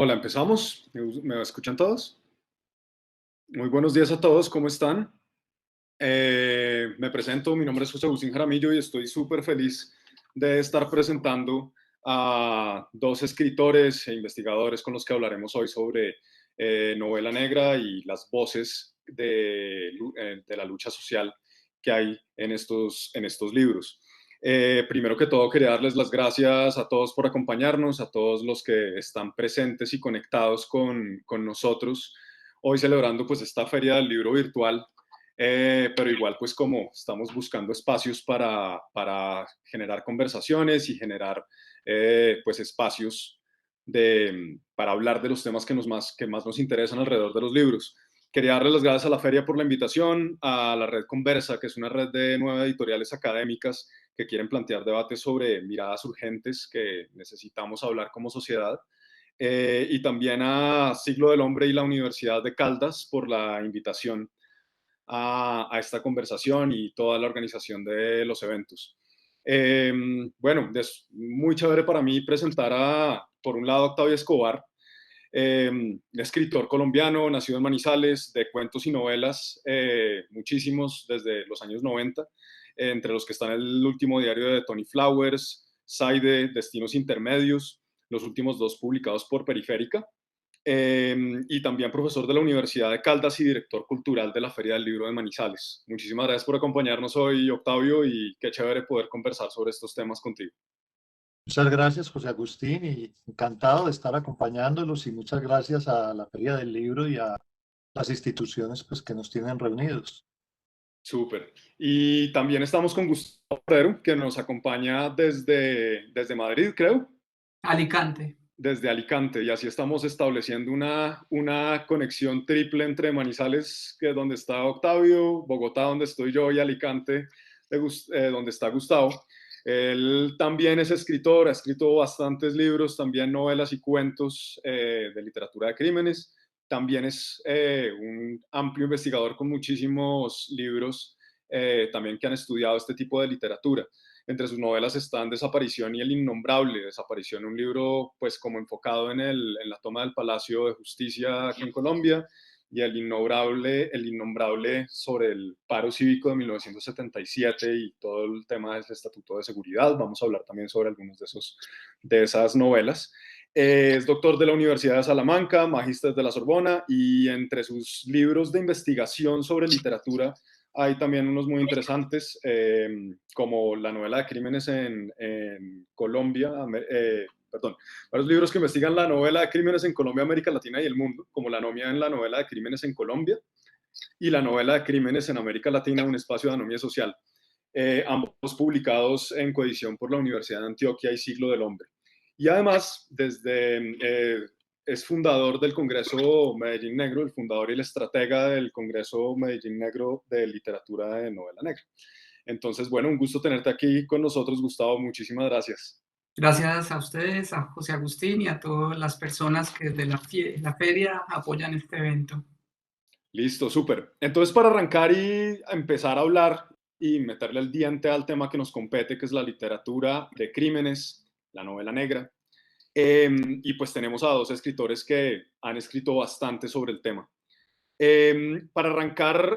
Hola, empezamos. ¿Me escuchan todos? Muy buenos días a todos, ¿cómo están? Me presento, mi nombre es José Agustín Jaramillo y estoy súper feliz de estar presentando a dos escritores e investigadores con los que hablaremos hoy sobre novela negra y las voces de la lucha social que hay en estos libros. Primero que todo, quería darles las gracias a todos por acompañarnos, a todos los que están presentes y conectados con nosotros hoy celebrando pues esta feria del libro virtual, pero igual pues como estamos buscando espacios para generar conversaciones y generar pues espacios para hablar de los temas que más nos interesan alrededor de los libros. Quería darles las gracias a la feria por la invitación, a la red Conversa, que es una red de 9 editoriales académicas que quieren plantear debates sobre miradas urgentes que necesitamos hablar como sociedad. Y también a Siglo del Hombre y la Universidad de Caldas por la invitación a esta conversación y toda la organización de los eventos. Eh, bueno, es muy chévere para mí presentar por un lado, Octavio Escobar, escritor colombiano, nacido en Manizales, de cuentos y novelas, muchísimos desde los años 90, entre los que están el último diario de Tony Flowers, Saide, Destinos Intermedios, los últimos dos publicados por Periférica, y también profesor de la Universidad de Caldas y director cultural de la Feria del Libro de Manizales. Muchísimas gracias por acompañarnos hoy, Octavio, y qué chévere poder conversar sobre estos temas contigo. Muchas gracias, José Agustín, y encantado de estar acompañándolos y muchas gracias a la Feria del Libro y a las instituciones pues, que nos tienen reunidos. Súper. Y también estamos con Gustavo Herrero, que nos acompaña desde Madrid, creo, Alicante. desde Alicante. Y así estamos estableciendo una conexión triple entre Manizales, que es donde está Octavio, Bogotá, donde estoy yo, y Alicante, donde está Gustavo. Él también es escritor, ha escrito bastantes libros, también novelas y cuentos de literatura de crímenes. También es un amplio investigador con muchísimos libros también que han estudiado este tipo de literatura. Entre sus novelas están Desaparición y El Innombrable. Desaparición, un libro pues como enfocado en la toma del Palacio de Justicia aquí en Colombia, y El Innombrable sobre el paro cívico de 1977 y todo el tema del Estatuto de Seguridad. Vamos a hablar también sobre algunos de esas novelas. Es doctor de la Universidad de Salamanca, magíster de la Sorbona, y entre sus libros de investigación sobre literatura hay también unos muy interesantes, como la novela de crímenes en Colombia, perdón, varios libros que investigan la novela de crímenes en Colombia, América Latina y el mundo, como La anomia en la novela de crímenes en Colombia y La novela de crímenes en América Latina, un espacio de anomia social, ambos publicados en coedición por la Universidad de Antioquia y Siglo del Hombre. Y además, es fundador del Congreso Medellín Negro, el fundador y el estratega del Congreso Medellín Negro de Literatura de Novela Negra. Entonces, bueno, un gusto tenerte aquí con nosotros, Gustavo. Muchísimas gracias. Gracias a ustedes, a José Agustín y a todas las personas que desde la feria apoyan este evento. Listo, súper. Entonces, para arrancar y empezar a hablar y meterle el diente al tema que nos compete, que es la literatura de crímenes, la novela negra, y pues tenemos a dos escritores que han escrito bastante sobre el tema. Para arrancar,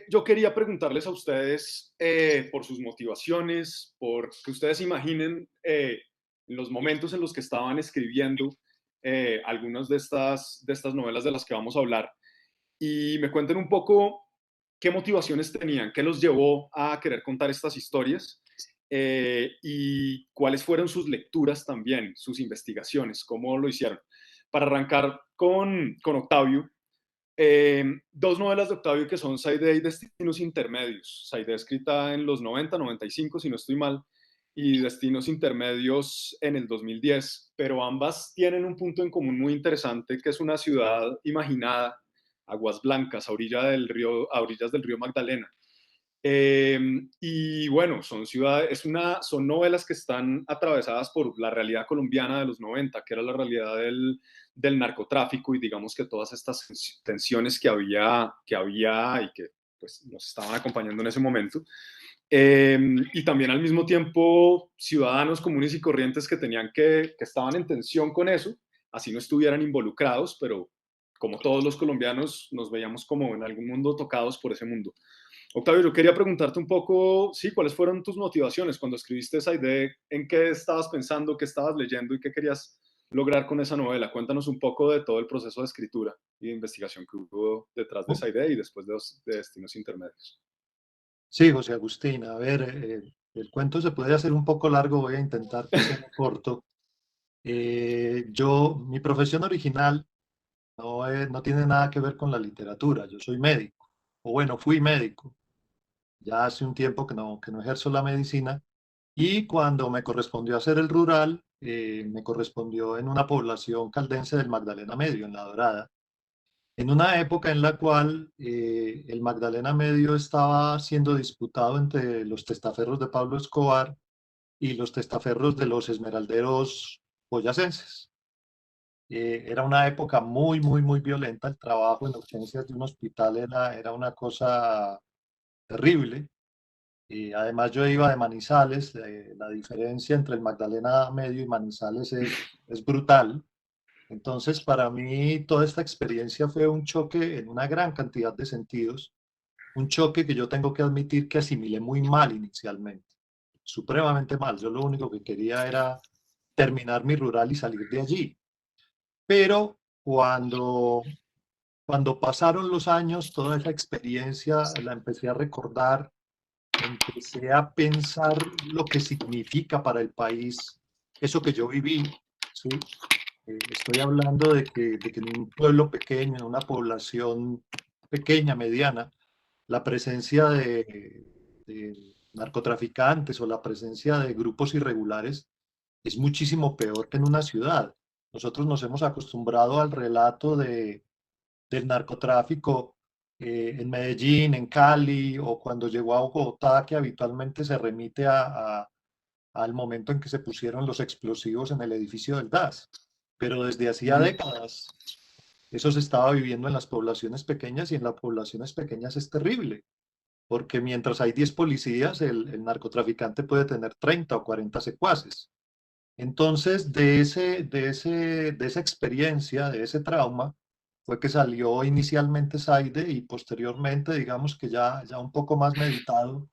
yo quería preguntarles a ustedes por sus motivaciones, por que ustedes imaginen los momentos en los que estaban escribiendo algunas de estas novelas de las que vamos a hablar, y me cuenten un poco qué motivaciones tenían, qué los llevó a querer contar estas historias, y cuáles fueron sus lecturas también, sus investigaciones, cómo lo hicieron. Para arrancar con Octavio, dos novelas de Octavio que son Saide y Destinos Intermedios. Saide escrita en los 90, 95, si no estoy mal, y Destinos Intermedios en el 2010, pero ambas tienen un punto en común muy interesante, que es una ciudad imaginada, Aguas Blancas, a orillas del río Magdalena. Y bueno, son novelas que están atravesadas por la realidad colombiana de los 90, que era la realidad del narcotráfico y digamos que todas estas tensiones que había y que pues, nos estaban acompañando en ese momento. Y también al mismo tiempo ciudadanos comunes y corrientes que estaban en tensión con eso así no estuvieran involucrados, pero como todos los colombianos nos veíamos como en algún mundo tocados por ese mundo. Octavio, yo quería preguntarte un poco, sí, ¿cuáles fueron tus motivaciones cuando escribiste esa idea? ¿En qué estabas pensando, qué estabas leyendo y qué querías lograr con esa novela? Cuéntanos un poco de todo el proceso de escritura y de investigación que hubo detrás de esa idea y después de Destinos Intermedios. Sí, José Agustín, a ver, el cuento se puede hacer un poco largo, voy a intentar que sea corto. Mi profesión original no tiene nada que ver con la literatura, yo soy médico, o bueno, fui médico, ya hace un tiempo que no ejerzo la medicina, y cuando me correspondió hacer el rural, me correspondió en una población caldense del Magdalena Medio, en La Dorada, en una época en la cual el Magdalena Medio estaba siendo disputado entre los testaferros de Pablo Escobar y los testaferros de los esmeralderos boyacenses. Era una época muy violenta, el trabajo en urgencias de un hospital era una cosa terrible. Además yo iba de Manizales, la diferencia entre el Magdalena Medio y Manizales es brutal. Entonces, para mí, toda esta experiencia fue un choque en una gran cantidad de sentidos, un choque que yo tengo que admitir que asimilé muy mal inicialmente, supremamente mal. Yo lo único que quería era terminar mi rural y salir de allí. Pero cuando pasaron los años, toda esa experiencia la empecé a recordar, empecé a pensar lo que significa para el país eso que yo viví, ¿sí? Estoy hablando de que en un pueblo pequeño, en una población pequeña, mediana, la presencia de narcotraficantes o la presencia de grupos irregulares es muchísimo peor que en una ciudad. Nosotros nos hemos acostumbrado al relato del narcotráfico en Medellín, en Cali o cuando llegó a Bogotá, que habitualmente se remite al momento en que se pusieron los explosivos en el edificio del DAS. Pero desde hacía décadas eso se estaba viviendo en las poblaciones pequeñas y en las poblaciones pequeñas es terrible, porque mientras hay 10 policías, el narcotraficante puede tener 30 o 40 secuaces. Entonces, de esa experiencia, de ese trauma, fue que salió inicialmente Saide y posteriormente, digamos que ya un poco más meditado,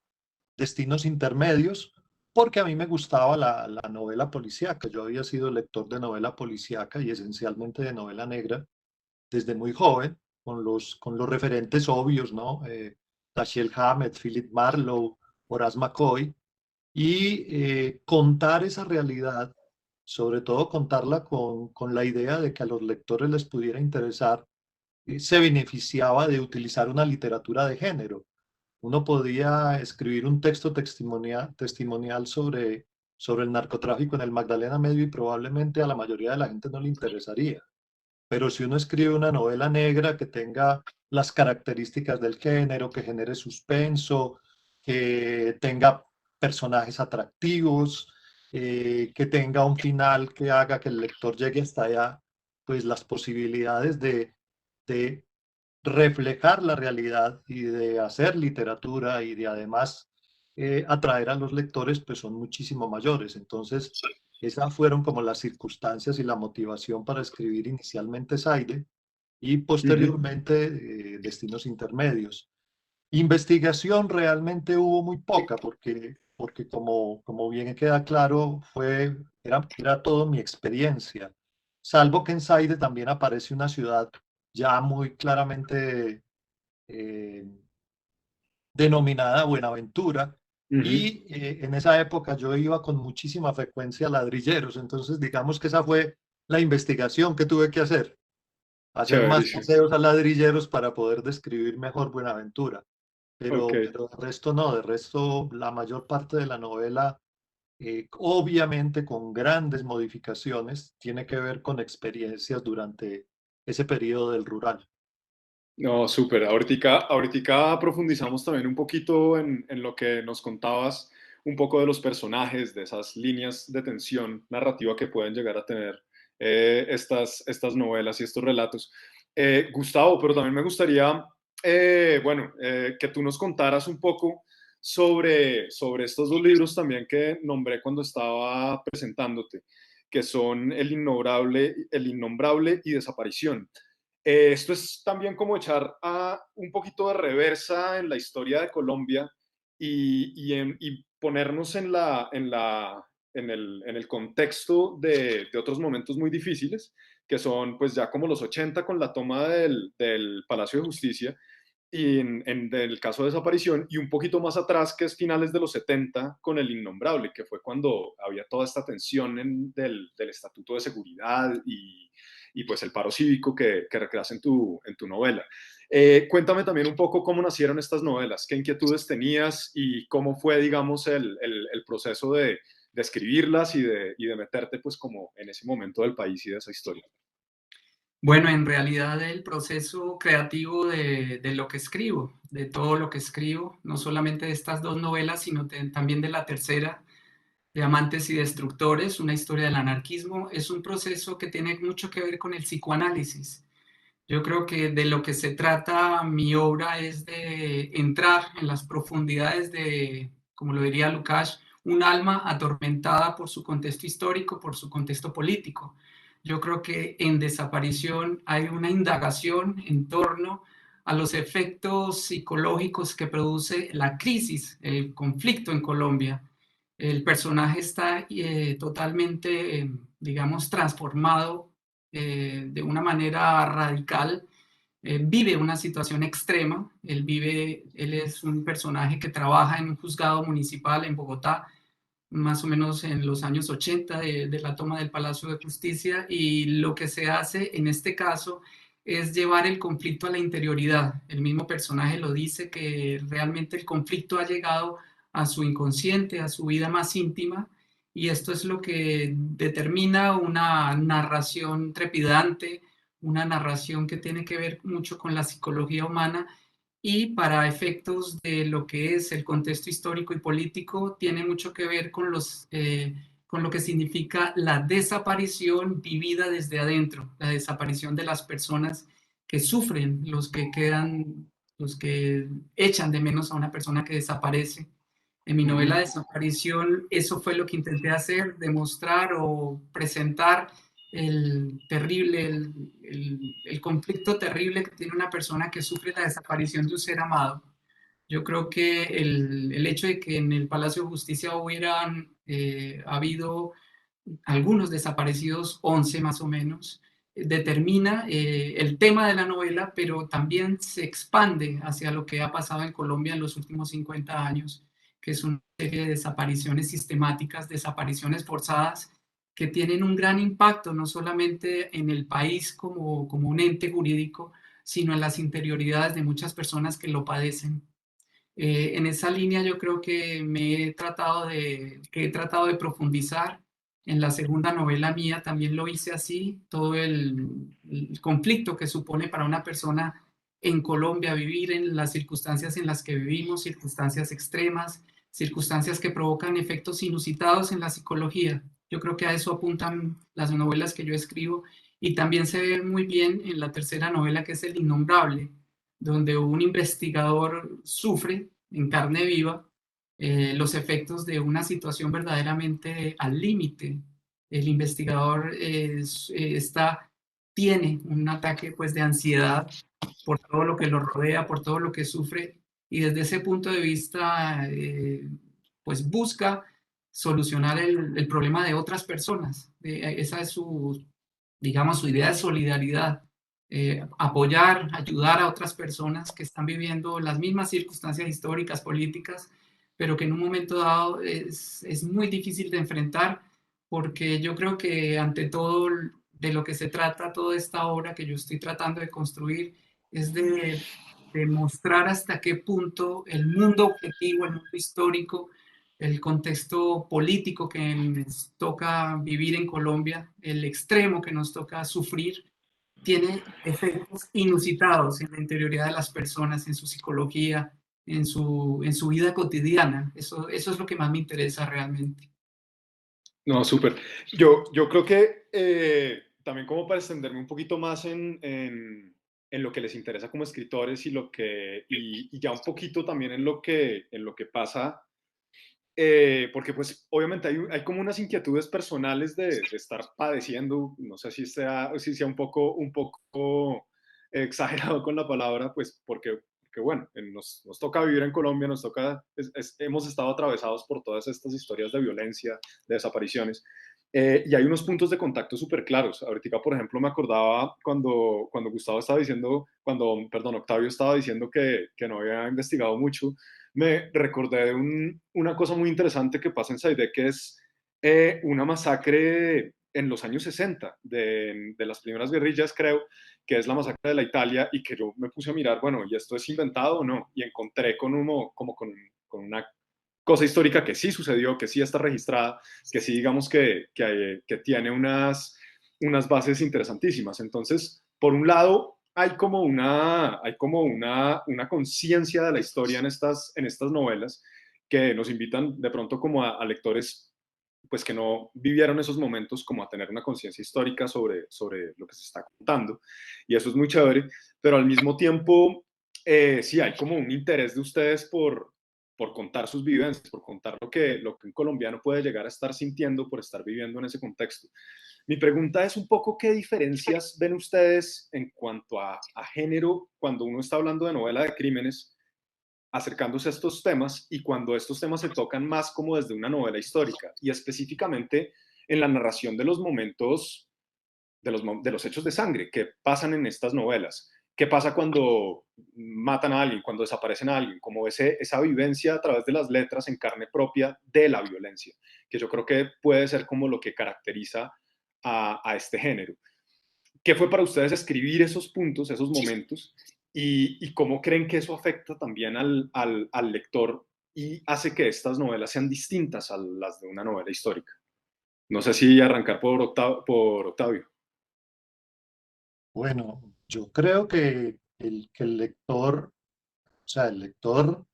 Destinos Intermedios, porque a mí me gustaba la novela policíaca. Yo había sido lector de novela policíaca y esencialmente de novela negra desde muy joven, con los referentes obvios, ¿no? Dashiell Hammett, Philip Marlowe, Horace McCoy, y contar esa realidad, sobre todo contarla con la idea de que a los lectores les pudiera interesar, se beneficiaba de utilizar una literatura de género. Uno podía escribir un texto testimonial sobre el narcotráfico en el Magdalena Medio y probablemente a la mayoría de la gente no le interesaría. Pero si uno escribe una novela negra que tenga las características del género, que genere suspenso, que tenga personajes atractivos, que tenga un final que haga que el lector llegue hasta allá, pues las posibilidades de reflejar la realidad y de hacer literatura y de además atraer a los lectores, pues son muchísimo mayores. Entonces, esas fueron como las circunstancias y la motivación para escribir inicialmente Saide y posteriormente Destinos Intermedios. Investigación realmente hubo muy poca porque como bien queda claro, era todo mi experiencia. Salvo que en Saide también aparece una ciudad ya muy claramente eh, denominada Buenaventura, y en esa época yo iba con muchísima frecuencia a Ladrilleros, entonces digamos que esa fue la investigación que tuve que hacer más Chéverísimo. paseos a Ladrilleros para poder describir mejor Buenaventura, Ok. pero de resto no, de resto la mayor parte de la novela, obviamente con grandes modificaciones, tiene que ver con experiencias durante ese periodo del rural. No, súper. Ahorita profundizamos también un poquito en lo que nos contabas, un poco de los personajes, de esas líneas de tensión narrativa que pueden llegar a tener estas novelas y estos relatos. Gustavo, pero también me gustaría, que tú nos contaras un poco sobre estos dos libros también que nombré cuando estaba presentándote. que son El Innombrable y Desaparición. Esto es también como echar un poquito de reversa en la historia de Colombia y ponernos en el contexto de otros momentos muy difíciles, que son pues ya como los 80 con la toma del Palacio de Justicia, y el caso de desaparición, y un poquito más atrás, que es finales de los 70 con El Innombrable, que fue cuando había toda esta tensión del Estatuto de Seguridad y pues el paro cívico que recreas en tu novela. Cuéntame también un poco cómo nacieron estas novelas, qué inquietudes tenías y cómo fue, digamos, el proceso de escribirlas y de meterte pues como en ese momento del país y de esa historia. Bueno, en realidad el proceso creativo de lo que escribo, de todo lo que escribo, no solamente de estas dos novelas, sino también de la tercera, de Amantes y Destructores, una historia del anarquismo, es un proceso que tiene mucho que ver con el psicoanálisis. Yo creo que de lo que se trata mi obra es de entrar en las profundidades de, como lo diría Lukács, un alma atormentada por su contexto histórico, por su contexto político. Yo creo que en Desaparición hay una indagación en torno a los efectos psicológicos que produce la crisis, el conflicto en Colombia. El personaje está totalmente, digamos, transformado de una manera radical. Vive una situación extrema. Él es un personaje que trabaja en un juzgado municipal en Bogotá, más o menos en los años 80 de la toma del Palacio de Justicia, y lo que se hace en este caso es llevar el conflicto a la interioridad. El mismo personaje lo dice, que realmente el conflicto ha llegado a su inconsciente, a su vida más íntima, y esto es lo que determina una narración trepidante, una narración que tiene que ver mucho con la psicología humana, y para efectos de lo que es el contexto histórico y político, tiene mucho que ver con lo que significa la desaparición vivida desde adentro, la desaparición de las personas que sufren, los que quedan, los que echan de menos a una persona que desaparece. En mi novela Desaparición, eso fue lo que intenté hacer, demostrar o presentar el terrible, el conflicto terrible que tiene una persona que sufre la desaparición de un ser amado. Yo creo que el hecho de que en el Palacio de Justicia hubieran habido algunos desaparecidos, 11 más o menos, determina el tema de la novela, pero también se expande hacia lo que ha pasado en Colombia en los últimos 50 años, que es una serie de desapariciones sistemáticas, desapariciones forzadas, que tienen un gran impacto no solamente en el país como un ente jurídico, sino en las interioridades de muchas personas que lo padecen. En esa línea yo creo que he tratado de profundizar. En la segunda novela mía también lo hice así, todo el conflicto que supone para una persona en Colombia vivir en las circunstancias en las que vivimos, circunstancias extremas, circunstancias que provocan efectos inusitados en la psicología. Yo creo que a eso apuntan las novelas que yo escribo, y también se ve muy bien en la tercera novela, que es El Innombrable, donde un investigador sufre en carne viva los efectos de una situación verdaderamente al límite. El investigador tiene un ataque pues, de ansiedad por todo lo que lo rodea, por todo lo que sufre, y desde ese punto de vista pues busca solucionar el problema de otras personas. Esa es su, digamos, su idea de solidaridad, apoyar, ayudar a otras personas que están viviendo las mismas circunstancias históricas, políticas, pero que en un momento dado es muy difícil de enfrentar, porque yo creo que ante todo de lo que se trata toda esta obra que yo estoy tratando de construir es de mostrar hasta qué punto el mundo objetivo, el mundo histórico, el contexto político que nos toca vivir en Colombia, el extremo que nos toca sufrir, tiene efectos inusitados en la interioridad de las personas, en su psicología, en su vida cotidiana. Eso es lo que más me interesa realmente. No, súper. Yo creo que también como para extenderme un poquito más en lo que les interesa como escritores y ya un poquito también en lo que pasa porque pues obviamente hay como unas inquietudes personales de estar padeciendo, no sé si sea un poco exagerado con la palabra, pues porque bueno, nos toca vivir en Colombia, hemos estado atravesados por todas estas historias de violencia, de desapariciones, y hay unos puntos de contacto súper claros. Ahorita, por ejemplo, me acordaba cuando Gustavo estaba diciendo, perdón, Octavio estaba diciendo que no había investigado mucho. Me recordé de una cosa muy interesante que pasa en Saidé, que es una masacre en los años 60 de las primeras guerrillas, creo, que es la masacre de la Italia, y que yo me puse a mirar, bueno, ¿y esto es inventado o no? Y encontré con una cosa histórica que sí sucedió, que sí está registrada, que sí digamos que tiene unas bases interesantísimas. Entonces, por un lado, hay como una conciencia de la historia en estas novelas que nos invitan de pronto como a lectores pues que no vivieron esos momentos como a tener una conciencia histórica sobre lo que se está contando, y eso es muy chévere, pero al mismo tiempo sí hay como un interés de ustedes por contar sus vivencias, por contar lo que un colombiano puede llegar a estar sintiendo por estar viviendo en ese contexto. Mi pregunta es un poco qué diferencias ven ustedes en cuanto a género cuando uno está hablando de novela de crímenes, acercándose a estos temas, y cuando estos temas se tocan más como desde una novela histórica, y específicamente en la narración de los momentos, de los hechos de sangre que pasan en estas novelas. ¿Qué pasa cuando matan a alguien, cuando desaparecen a alguien? Como esa vivencia a través de las letras en carne propia de la violencia, que yo creo que puede ser como lo que caracteriza a este género. ¿Qué fue para ustedes escribir esos puntos, esos momentos? Y cómo creen que eso afecta también al lector y hace que estas novelas sean distintas a las de una novela histórica? No sé si arrancar por Octavio. Bueno, yo creo que el lector, o sea, el lector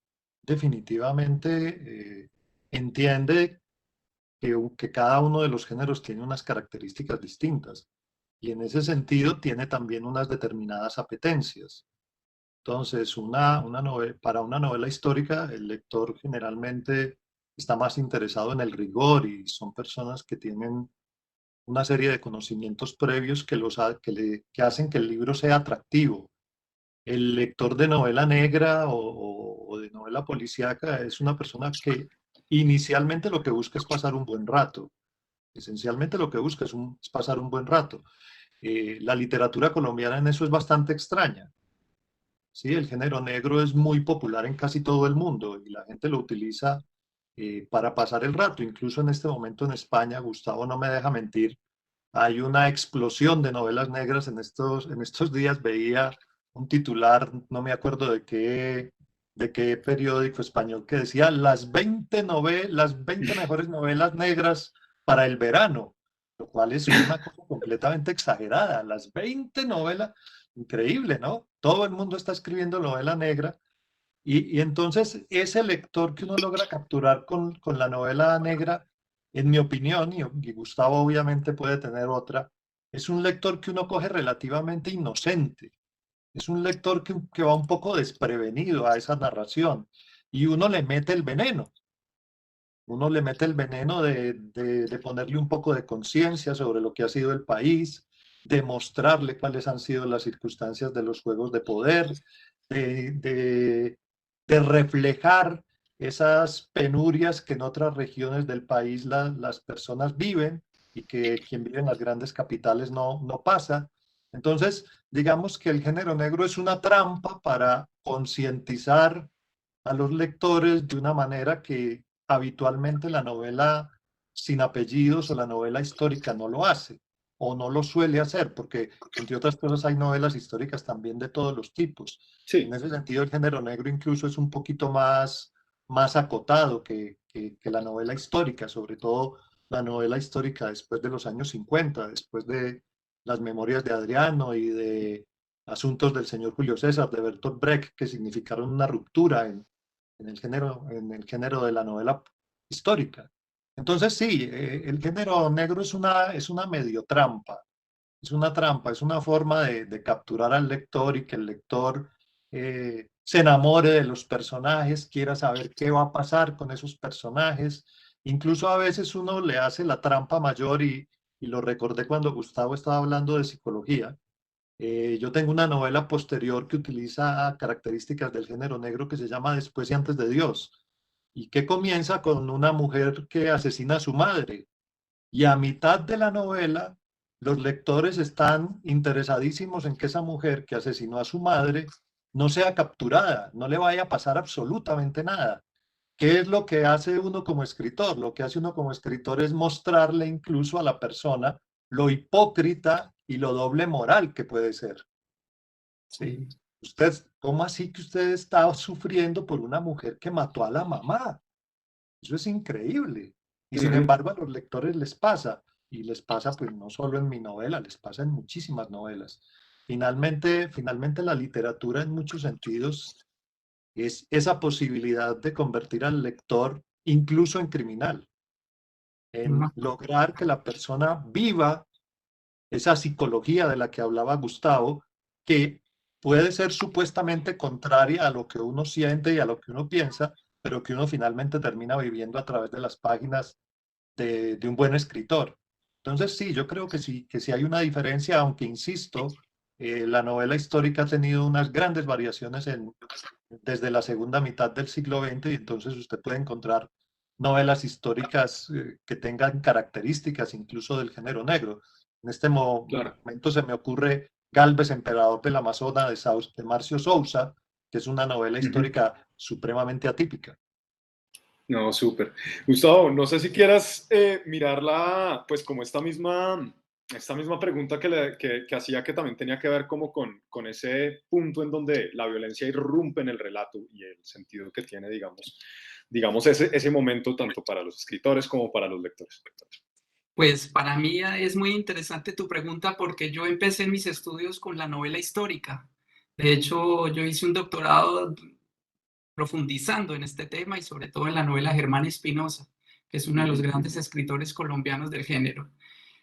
definitivamente entiende que cada uno de los géneros tiene unas características distintas y en ese sentido tiene también unas determinadas apetencias. Entonces, para una novela histórica, el lector generalmente está más interesado en el rigor y son personas que tienen una serie de conocimientos previos que hacen que el libro sea atractivo. El lector de novela negra o de novela policíaca es una persona que inicialmente lo que busca es pasar un buen rato. Esencialmente lo que busca es pasar un buen rato. La literatura colombiana en eso es bastante extraña. Sí, el género negro es muy popular en casi todo el mundo y la gente lo utiliza para pasar el rato. Incluso en este momento en España, Gustavo no me deja mentir, hay una explosión de novelas negras en estos días. Veía un titular, no me acuerdo de qué periódico español, que decía las 20 mejores novelas negras para el verano, lo cual es una cosa completamente exagerada. Las 20 novelas, increíble, ¿no? Todo el mundo está escribiendo novela negra y entonces ese lector que uno logra capturar con la novela negra, en mi opinión, y Gustavo obviamente puede tener otra, es un lector que uno coge relativamente inocente, es un lector que va un poco desprevenido a esa narración y uno le mete el veneno de ponerle un poco de conciencia sobre lo que ha sido el país, de mostrarle cuáles han sido las circunstancias de los juegos de poder, de, de, de reflejar esas penurias que en otras regiones del país las personas viven y que quien vive en las grandes capitales no pasa. Entonces, digamos que el género negro es una trampa para concientizar a los lectores de una manera que habitualmente la novela sin apellidos o la novela histórica no lo hace o no lo suele hacer, porque entre otras cosas hay novelas históricas también de todos los tipos. En Sí, ese sentido, el género negro incluso es un poquito más acotado que la novela histórica, sobre todo la novela histórica después de los años 50, después de las memorias de Adriano y de Asuntos del señor Julio César, de Bertolt Brecht, que significaron una ruptura en el género de la novela histórica. Entonces, sí, el género negro es una medio trampa, es una trampa, es una forma de capturar al lector y que el lector se enamore de los personajes, quiera saber qué va a pasar con esos personajes. Incluso a veces uno le hace la trampa mayor y lo recordé cuando Gustavo estaba hablando de psicología. Yo tengo una novela posterior que utiliza características del género negro que se llama Después y antes de Dios, y que comienza con una mujer que asesina a su madre. Y a mitad de la novela, los lectores están interesadísimos en que esa mujer que asesinó a su madre no sea capturada, no le vaya a pasar absolutamente nada. ¿Qué es lo que hace uno como escritor? Lo que hace uno como escritor es mostrarle incluso a la persona lo hipócrita y lo doble moral que puede ser. ¿Sí? Usted, ¿cómo así que usted está sufriendo por una mujer que mató a la mamá? Eso es increíble. Y sin embargo a los lectores les pasa. Y les pasa pues no solo en mi novela, les pasa en muchísimas novelas. Finalmente la literatura en muchos sentidos es esa posibilidad de convertir al lector incluso en criminal, en lograr que la persona viva esa psicología de la que hablaba Gustavo, que puede ser supuestamente contraria a lo que uno siente y a lo que uno piensa, pero que uno finalmente termina viviendo a través de las páginas de un buen escritor. Entonces, sí, yo creo que sí hay una diferencia, aunque insisto, la novela histórica ha tenido unas grandes variaciones desde la segunda mitad del siglo XX, y entonces usted puede encontrar novelas históricas que tengan características incluso del género negro. En este Claro. momento se me ocurre Galvez, emperador del Amazonas, de Marcio Sousa, que es una novela histórica supremamente atípica. No, súper. Gustavo, no sé si quieras mirarla, pues como esta misma pregunta que hacía, que también tenía que ver como con ese punto en donde la violencia irrumpe en el relato y el sentido que tiene, digamos ese momento tanto para los escritores como para los lectores. Pues para mí es muy interesante tu pregunta porque yo empecé mis estudios con la novela histórica. De hecho, yo hice un doctorado profundizando en este tema y sobre todo en la novela Germán Espinosa, que es uno de los grandes escritores colombianos del género.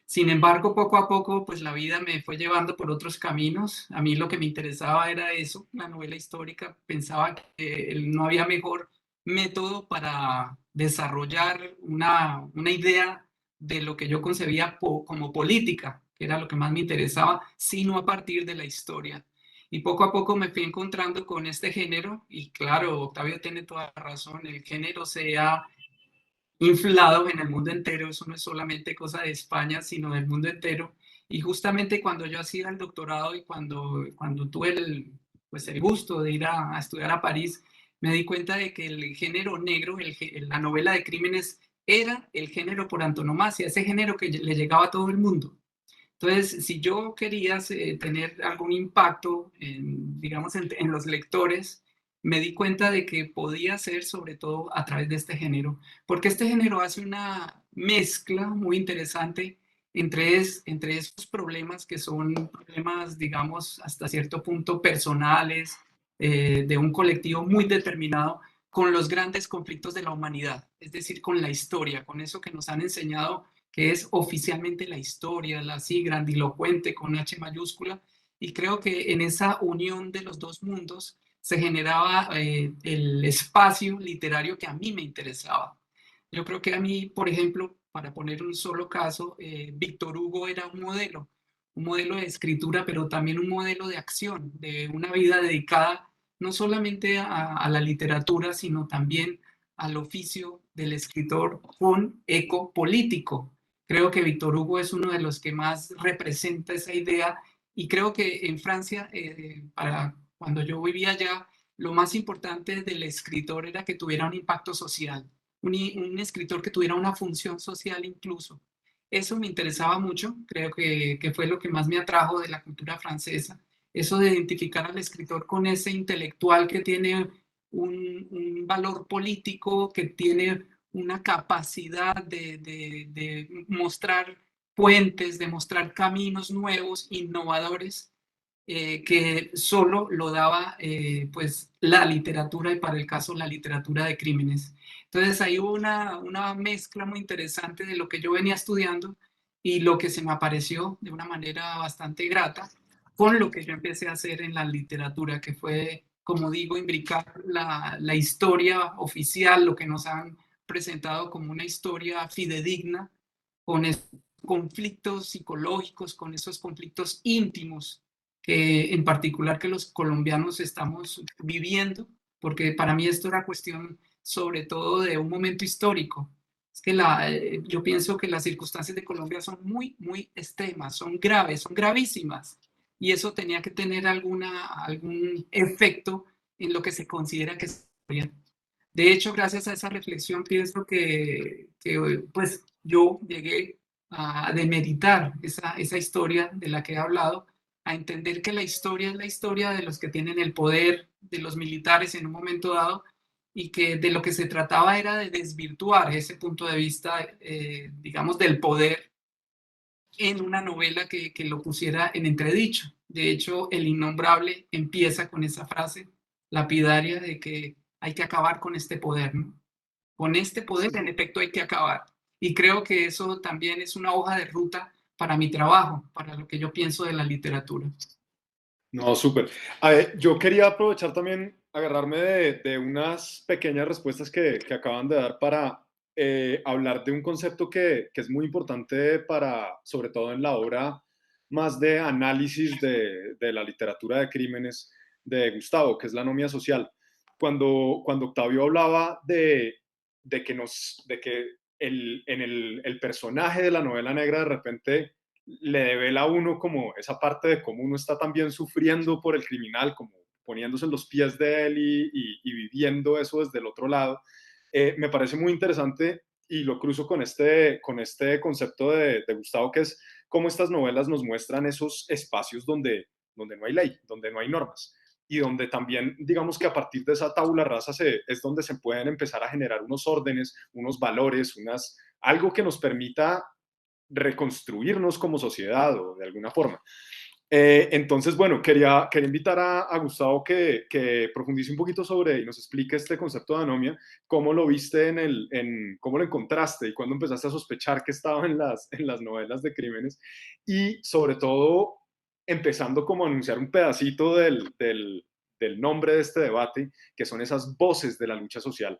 Sin embargo, poco a poco, pues la vida me fue llevando por otros caminos. A mí lo que me interesaba era eso, la novela histórica. Pensaba que no había mejor método para desarrollar una idea de lo que yo concebía como política, que era lo que más me interesaba, sino a partir de la historia. Y poco a poco me fui encontrando con este género y claro, Octavio tiene toda la razón, el género se ha inflado en el mundo entero, eso no es solamente cosa de España, sino del mundo entero. Y justamente cuando yo hacía el doctorado y cuando tuve pues el gusto de ir a estudiar a París, me di cuenta de que el género negro, la novela de crímenes, era el género por antonomasia, ese género que le llegaba a todo el mundo. Entonces, si yo quería tener algún impacto, digamos, en los lectores, me di cuenta de que podía ser sobre todo a través de este género, porque este género hace una mezcla muy interesante entre esos problemas que son problemas, digamos, hasta cierto punto personales, de un colectivo muy determinado, con los grandes conflictos de la humanidad, es decir, con la historia, con eso que nos han enseñado que es oficialmente la historia, la así grandilocuente con H mayúscula, y creo que en esa unión de los dos mundos se generaba el espacio literario que a mí me interesaba. Yo creo que a mí, por ejemplo, para poner un solo caso, Víctor Hugo era un modelo de escritura, pero también un modelo de acción, de una vida dedicada no solamente a la literatura, sino también al oficio del escritor con eco político. Creo que Víctor Hugo es uno de los que más representa esa idea y creo que en Francia, para cuando yo vivía allá, lo más importante del escritor era que tuviera un impacto social, un escritor que tuviera una función social incluso. Eso me interesaba mucho, creo que fue lo que más me atrajo de la cultura francesa, eso de identificar al escritor con ese intelectual que tiene un valor político, que tiene una capacidad de mostrar puentes, de mostrar caminos nuevos, innovadores, que solo lo daba pues la literatura y para el caso la literatura de crímenes. Entonces ahí hubo una mezcla muy interesante de lo que yo venía estudiando y lo que se me apareció de una manera bastante grata con lo que yo empecé a hacer en la literatura, que fue como digo, imbricar la historia oficial, lo que nos han presentado como una historia fidedigna, con esos conflictos psicológicos, con esos conflictos íntimos, que en particular que los colombianos estamos viviendo, porque para mí esto era cuestión sobre todo de un momento histórico. Es que yo pienso que las circunstancias de Colombia son muy, muy extremas, son graves, son gravísimas, y eso tenía que tener algún efecto en lo que se considera que es historia. De hecho, gracias a esa reflexión, pienso que pues yo llegué a demeritar esa historia de la que he hablado, a entender que la historia es la historia de los que tienen el poder, de los militares en un momento dado, y que de lo que se trataba era de desvirtuar ese punto de vista, digamos, del poder en una novela que lo pusiera en entredicho. De hecho, El Innombrable empieza con esa frase lapidaria de que hay que acabar con este poder, ¿no? Con este poder, en efecto, hay que acabar. Y creo que eso también es una hoja de ruta para mi trabajo, para lo que yo pienso de la literatura. No, súper. A ver, yo quería aprovechar también, agarrarme de unas pequeñas respuestas que acaban de dar para hablar de un concepto que es muy importante para, sobre todo en la obra más de análisis de la literatura de crímenes de Gustavo, que es la anomia social. Cuando Octavio hablaba de que el personaje de la novela negra de repente le devela a uno como esa parte de cómo uno está también sufriendo por el criminal, como poniéndose en los pies de él y viviendo eso desde el otro lado. Me parece muy interesante y lo cruzo con este concepto de Gustavo, que es cómo estas novelas nos muestran esos espacios donde no hay ley, donde no hay normas y donde también, digamos que a partir de esa tabula rasa es donde se pueden empezar a generar unos órdenes, unos valores, algo que nos permita reconstruirnos como sociedad o de alguna forma. Entonces, bueno, quería invitar a Gustavo que profundice un poquito sobre y nos explique este concepto de anomia, cómo lo viste cómo lo encontraste y cuándo empezaste a sospechar que estaba en las novelas de crímenes y sobre todo empezando como a anunciar un pedacito del nombre de este debate, que son esas voces de la lucha social,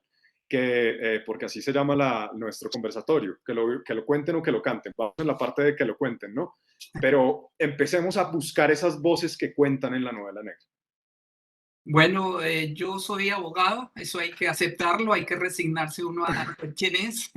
porque así se llama nuestro conversatorio, que lo cuenten o que lo canten. Vamos en la parte de que lo cuenten, ¿no? Pero empecemos a buscar esas voces que cuentan en la novela negra. Bueno, yo soy abogado, eso hay que aceptarlo, hay que resignarse uno a ser quién es.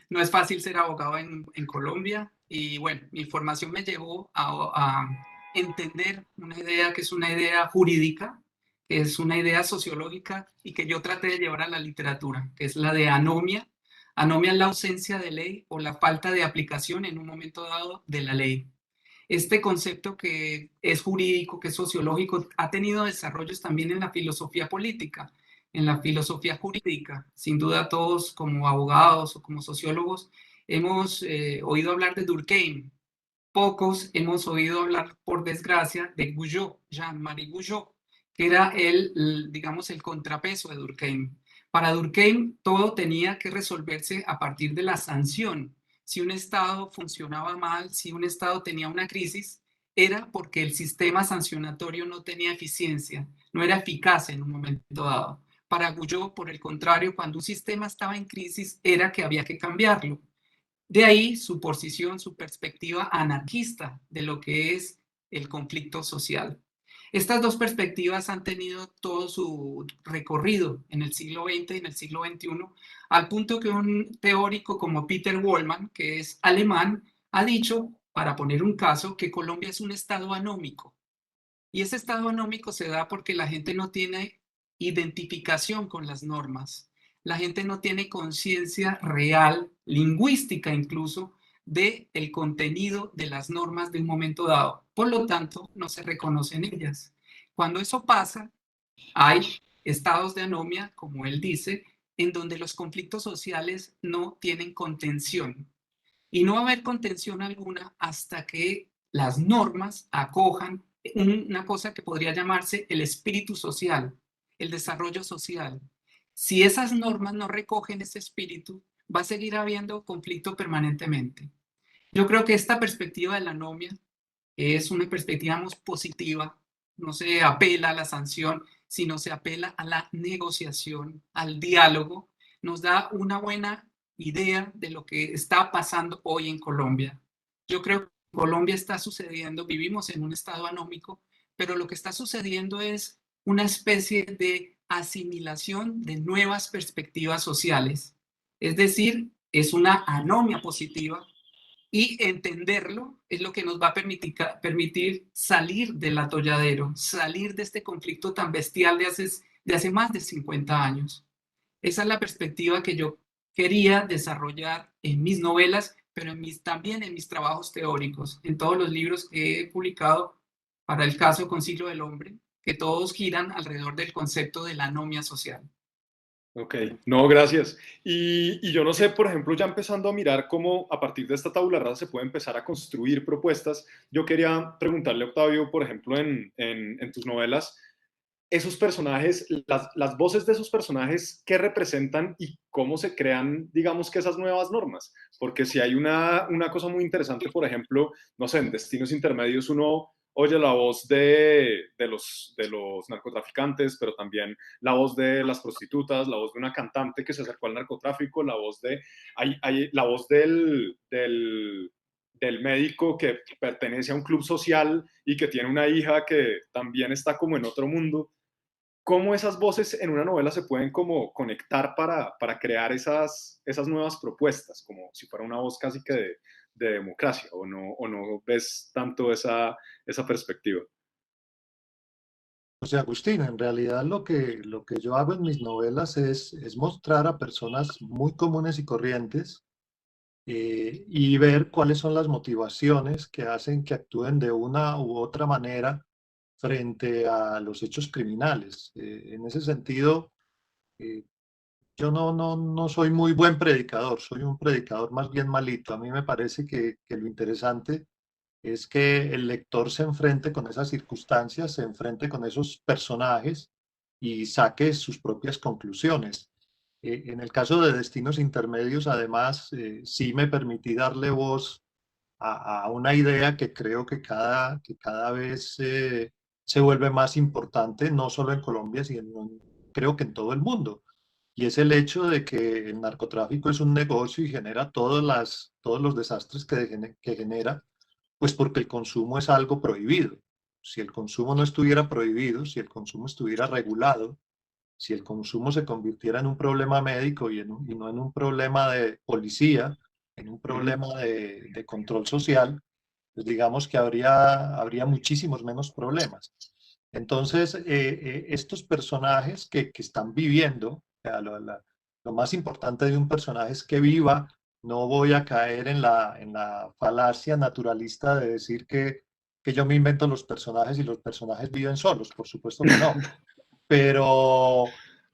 No es fácil ser abogado en Colombia y bueno, mi formación me llevó a entender una idea que es una idea jurídica, que es una idea sociológica y que yo traté de llevar a la literatura, que es la de anomia. Anomia es la ausencia de ley o la falta de aplicación en un momento dado de la ley. Este concepto que es jurídico, que es sociológico, ha tenido desarrollos también en la filosofía política, en la filosofía jurídica. Sin duda todos como abogados o como sociólogos hemos oído hablar de Durkheim. Pocos hemos oído hablar, por desgracia, de Guyot, Jean-Marie Guyot, que era digamos, el contrapeso de Durkheim. Para Durkheim todo tenía que resolverse a partir de la sanción. Si un Estado funcionaba mal, si un Estado tenía una crisis, era porque el sistema sancionatorio no tenía eficiencia, no era eficaz en un momento dado. Para Guyot, por el contrario, cuando un sistema estaba en crisis, era que había que cambiarlo. De ahí su posición, su perspectiva anarquista de lo que es el conflicto social. Estas dos perspectivas han tenido todo su recorrido en el siglo XX y en el siglo XXI, al punto que un teórico como Peter Wollmann, que es alemán, ha dicho, para poner un caso, que Colombia es un estado anómico. Y ese estado anómico se da porque la gente no tiene identificación con las normas. La gente no tiene conciencia real, lingüística incluso, del contenido de las normas de un momento dado. Por lo tanto, no se reconocen ellas. Cuando eso pasa, hay estados de anomia, como él dice, en donde los conflictos sociales no tienen contención. Y no va a haber contención alguna hasta que las normas acojan una cosa que podría llamarse el espíritu social, el desarrollo social. Si esas normas no recogen ese espíritu, va a seguir habiendo conflicto permanentemente. Yo creo que esta perspectiva de la anomia es una perspectiva más positiva, no se apela a la sanción, sino se apela a la negociación, al diálogo, nos da una buena idea de lo que está pasando hoy en Colombia. Yo creo que en Colombia está sucediendo, vivimos en un estado anómico, pero lo que está sucediendo es una especie de asimilación de nuevas perspectivas sociales. Es decir, es una anomia positiva y entenderlo es lo que nos va a permitir salir del atolladero, salir de este conflicto tan bestial de hace más de 50 años. Esa es la perspectiva que yo quería desarrollar en mis novelas, pero también en mis trabajos teóricos, en todos los libros que he publicado para el caso con Siglo del Hombre, que todos giran alrededor del concepto de la anomia social. Ok, no, gracias. Y yo no sé, por ejemplo, ya empezando a mirar cómo a partir de esta tabula rasa se puede empezar a construir propuestas, yo quería preguntarle a Octavio, por ejemplo, en tus novelas, esos personajes, las voces de esos personajes, ¿qué representan y cómo se crean, digamos, que esas nuevas normas? Porque si hay una cosa muy interesante, por ejemplo, no sé, en Destinos Intermedios uno oye la voz de los narcotraficantes, pero también la voz de las prostitutas, la voz de una cantante que se acercó al narcotráfico, la voz la voz del médico que pertenece a un club social y que tiene una hija que también está como en otro mundo. ¿Cómo esas voces en una novela se pueden como conectar para crear esas nuevas propuestas, como si fuera una voz casi que de democracia, o no ves tanto esa perspectiva? O sea, Agustín, en realidad lo que yo hago en mis novelas es mostrar a personas muy comunes y corrientes y ver cuáles son las motivaciones que hacen que actúen de una u otra manera frente a los hechos criminales. En ese sentido, eh, yo no soy muy buen predicador, soy un predicador más bien malito. A mí me parece que lo interesante es que el lector se enfrente con esas circunstancias, se enfrente con esos personajes y saque sus propias conclusiones. En el caso de Destinos Intermedios, además, sí me permití darle voz a una idea que creo que cada vez se vuelve más importante, no solo en Colombia, sino creo que en todo el mundo. Y es el hecho de que el narcotráfico es un negocio y genera todos los desastres que genera, pues porque el consumo es algo prohibido. Si el consumo no estuviera prohibido, si el consumo estuviera regulado, si el consumo se convirtiera en un problema médico y no en un problema de policía, en un problema de control social, pues digamos que habría muchísimos menos problemas. Entonces, estos personajes que están viviendo, o sea, lo más importante de un personaje es que viva. No voy a caer en la falacia naturalista de decir que yo me invento los personajes y los personajes viven solos, por supuesto que no. Pero,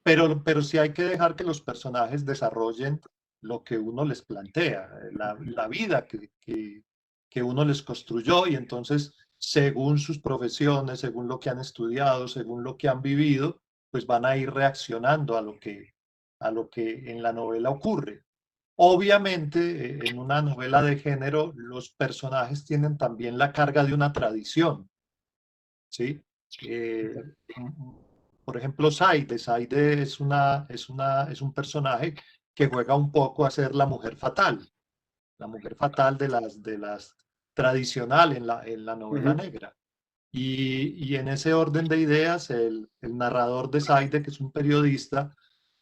pero sí hay que dejar que los personajes desarrollen lo que uno les plantea, la vida que uno les construyó y entonces, según sus profesiones, según lo que han estudiado, según lo que han vivido, pues van a ir reaccionando a lo que en la novela ocurre. Obviamente, en una novela de género, los personajes tienen también la carga de una tradición, ¿sí? Eh, por ejemplo, Saide. Saide es un personaje que juega un poco a ser la mujer fatal de las tradicional en la novela negra. Y en ese orden de ideas, el narrador de Saide, que es un periodista,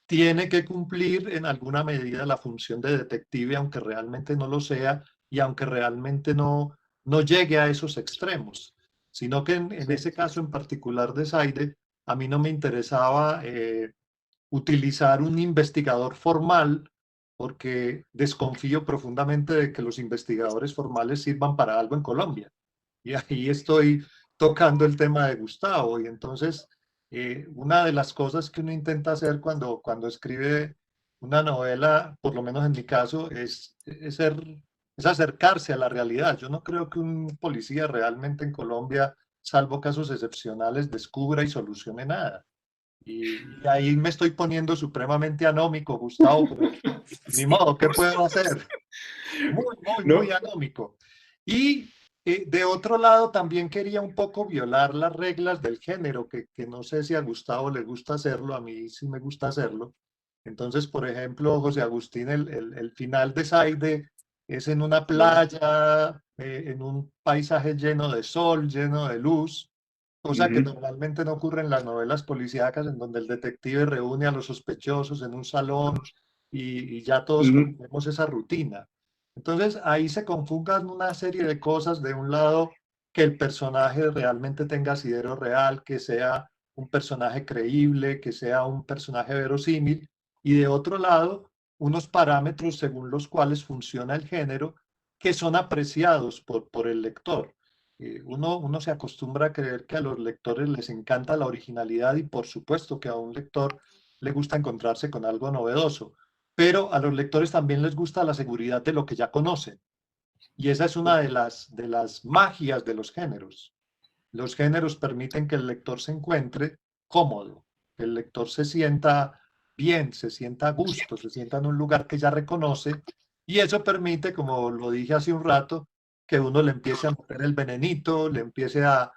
tiene que cumplir en alguna medida la función de detective, aunque realmente no lo sea y aunque realmente no llegue a esos extremos, sino que en ese caso en particular de Saide, a mí no me interesaba utilizar un investigador formal porque desconfío profundamente de que los investigadores formales sirvan para algo en Colombia. Y ahí estoy tocando el tema de Gustavo. Y entonces, una de las cosas que uno intenta hacer cuando escribe una novela, por lo menos en mi caso, es acercarse a la realidad. Yo no creo que un policía realmente en Colombia, salvo casos excepcionales, descubra y solucione nada. Y ahí me estoy poniendo supremamente anómico, Gustavo, pero ni modo, ¿qué puedo hacer? Muy No, anómico. Y De otro lado, también quería un poco violar las reglas del género, que no sé si a Gustavo le gusta hacerlo, a mí sí me gusta hacerlo. Entonces, por ejemplo, José Agustín, el final de Saide es en una playa, en un paisaje lleno de sol, lleno de luz, cosa que Ujú, normalmente no ocurre en las novelas policíacas, en donde el detective reúne a los sospechosos en un salón y ya todos ujú. conocemos esa rutina. Entonces ahí se conjugan una serie de cosas. De un lado, que el personaje realmente tenga asidero real, que sea un personaje creíble, que sea un personaje verosímil, y de otro lado, unos parámetros según los cuales funciona el género, que son apreciados por el lector. Uno se acostumbra a creer que a los lectores les encanta la originalidad, y por supuesto que a un lector le gusta encontrarse con algo novedoso, pero a los lectores también les gusta la seguridad de lo que ya conocen. Y esa es una de las magias de los géneros. Los géneros permiten que el lector se encuentre cómodo, que el lector se sienta bien, se sienta a gusto, se sienta en un lugar que ya reconoce, y eso permite, como lo dije hace un rato, que uno le empiece a meter el venenito, le empiece a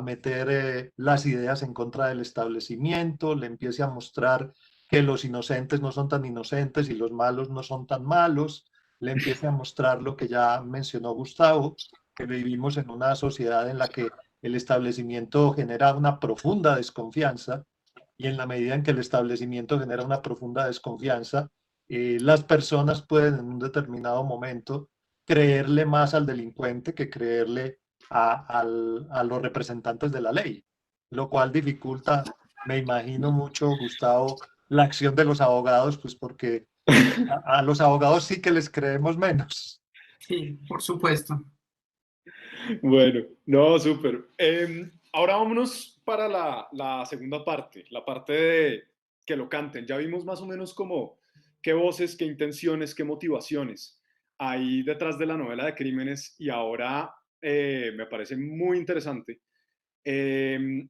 meter las ideas en contra del establecimiento, le empiece a mostrar que los inocentes no son tan inocentes y los malos no son tan malos, le empiece a mostrar lo que ya mencionó Gustavo, que vivimos en una sociedad en la que el establecimiento genera una profunda desconfianza, y en la medida en que el establecimiento genera una profunda desconfianza, las personas pueden en un determinado momento creerle más al delincuente que creerle a los representantes de la ley, lo cual dificulta, me imagino mucho, Gustavo, la acción de los abogados, pues porque a los abogados sí que les creemos menos. Sí, por supuesto. Bueno, no, súper. Ahora vámonos para la segunda parte, la parte de que lo canten. Ya vimos más o menos como qué voces, qué intenciones, qué motivaciones hay detrás de la novela de crímenes, y ahora me parece muy interesante eh,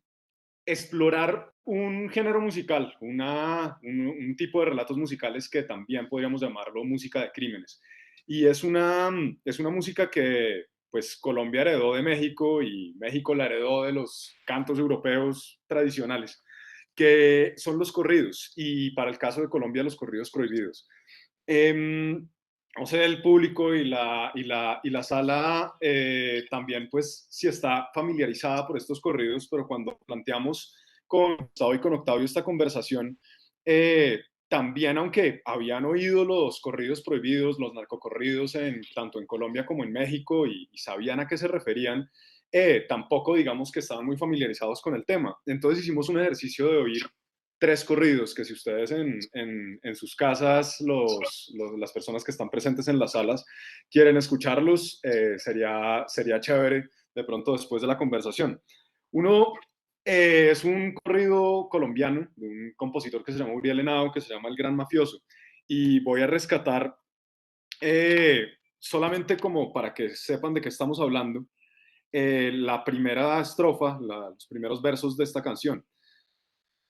explorar un género musical, un tipo de relatos musicales que también podríamos llamarlo música de crímenes. Y es una música que pues Colombia heredó de México y México la heredó de los cantos europeos tradicionales, que son los corridos, y para el caso de Colombia los corridos prohibidos. O sea, el público y la sala también, pues, sí está familiarizada por estos corridos, pero cuando planteamos con Gustavo y con Octavio esta conversación, también, aunque habían oído los corridos prohibidos, los narcocorridos, tanto en Colombia como en México, y sabían a qué se referían, tampoco digamos que estaban muy familiarizados con el tema. Entonces hicimos un ejercicio de oír tres corridos, que si ustedes en sus casas, las personas que están presentes en las salas, quieren escucharlos, sería chévere de pronto después de la conversación. Uno es un corrido colombiano de un compositor que se llama Uriel Henao, que se llama El Gran Mafioso, y voy a rescatar solamente como para que sepan de qué estamos hablando, la primera estrofa, los primeros versos de esta canción.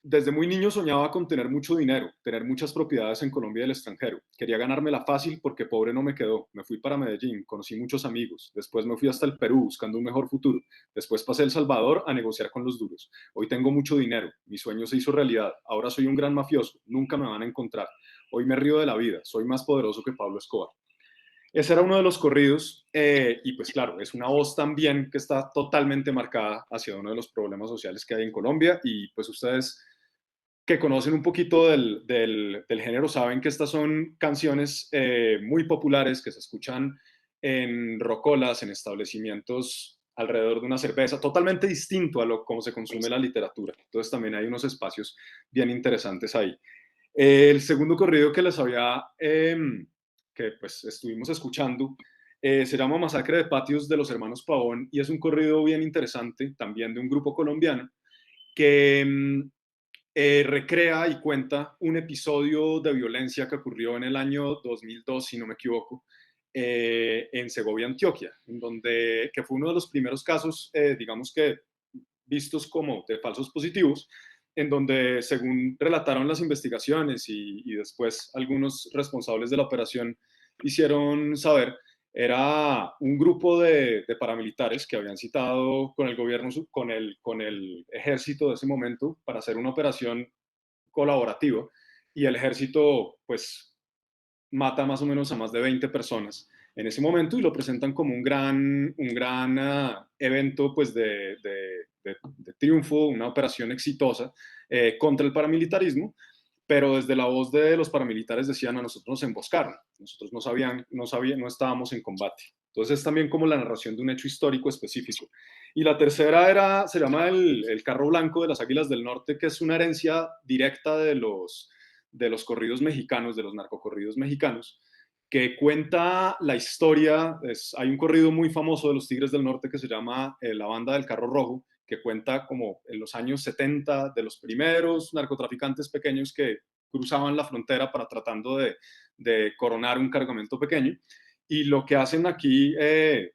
Desde muy niño soñaba con tener mucho dinero, tener muchas propiedades en Colombia y el extranjero. Quería ganármela fácil porque pobre no me quedó. Me fui para Medellín, conocí muchos amigos. Después me fui hasta el Perú buscando un mejor futuro. Después pasé a El Salvador a negociar con los duros. Hoy tengo mucho dinero. Mi sueño se hizo realidad. Ahora soy un gran mafioso. Nunca me van a encontrar. Hoy me río de la vida. Soy más poderoso que Pablo Escobar. Ese era uno de los corridos, y pues claro, es una voz también que está totalmente marcada hacia uno de los problemas sociales que hay en Colombia, y pues ustedes que conocen un poquito del género saben que estas son canciones muy populares que se escuchan en rocolas, en establecimientos alrededor de una cerveza, totalmente distinto a lo como se consume la literatura. Entonces también hay unos espacios bien interesantes ahí. El segundo corrido que les había, que pues estuvimos escuchando, se llama Masacre de Patios de los Hermanos Pavón, y es un corrido bien interesante, también de un grupo colombiano, que recrea y cuenta un episodio de violencia que ocurrió en el año 2002, si no me equivoco, en Segovia, Antioquia, en donde, que fue uno de los primeros casos, digamos que vistos como de falsos positivos, en donde, según relataron las investigaciones y después algunos responsables de la operación hicieron saber, Era un grupo de paramilitares que habían citado con el gobierno, con el ejército de ese momento para hacer una operación colaborativa, y el ejército pues mata más o menos a más de 20 personas en ese momento y lo presentan como un gran evento pues de triunfo, una operación exitosa contra el paramilitarismo, pero desde la voz de los paramilitares decían: a nosotros nos emboscaron, nosotros no estábamos en combate. Entonces es también como la narración de un hecho histórico específico. Y la tercera se llama el carro blanco de las Águilas del Norte, que es una herencia directa de los corridos mexicanos, de los narcocorridos mexicanos, que cuenta la historia. Hay un corrido muy famoso de los Tigres del Norte que se llama La Banda del Carro Rojo, que cuenta como en los años 70 de los primeros narcotraficantes pequeños que cruzaban la frontera para tratando de coronar un cargamento pequeño. Y lo que hacen aquí